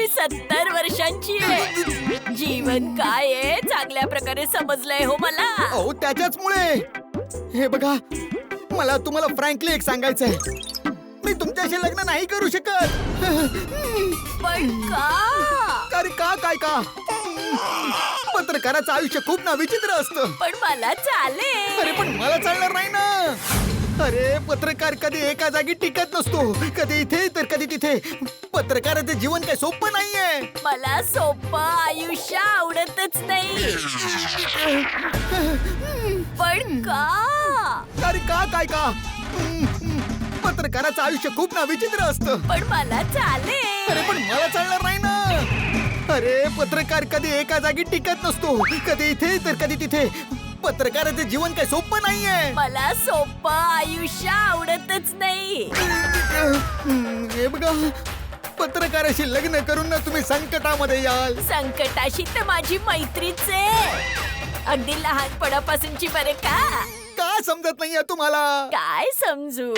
मी 70 वर्षांची आहे. जीवन काय आहे चांगल्या प्रकारे समजलंय हो मला. अहो त्याच्याचमुळे हे बघा, मला तुम्हाला फ्रँकली एक सांगायचंय, मी तुमच्याशी लग्न नाही करू शकत. पण का? अरे का काय का पत्रकाराचं आयुष्य खूप ना विचित्र असतं. पण मला चालेल. अरे पण मला चालणार नाही ना. अरे पत्रकार कधी एका जागी टिकत नसतो, कधी इथे तर कधी तिथे. पत्रकाराचं जीवन काही सोपं नाहीये. मला सोपं आयुष्य आवडतच नाही. पण का? अरे का काय का पत्रकाराचं आयुष्य खूप ना विचित्र असतं. पण मला चालेल. अरे पण मला चालणार नाही ना. अरे पत्रकार कधी एका जागी टिकत नसतो, कधी इथे तर कधी तिथे. पत्रकाराचं जीवन काही सोपं नाहीये. मला सोपं आयुष्य आवडतच नाही. हे बघा, पत्रकाराशी लग्न करून ना तुम्ही संकटामध्ये याल. संकटाशी तर माझी मैत्रीच आहे, अगदी लहानपणापासूनची. बरे का? का समजत नाहीये तुम्हाला? काय समजू?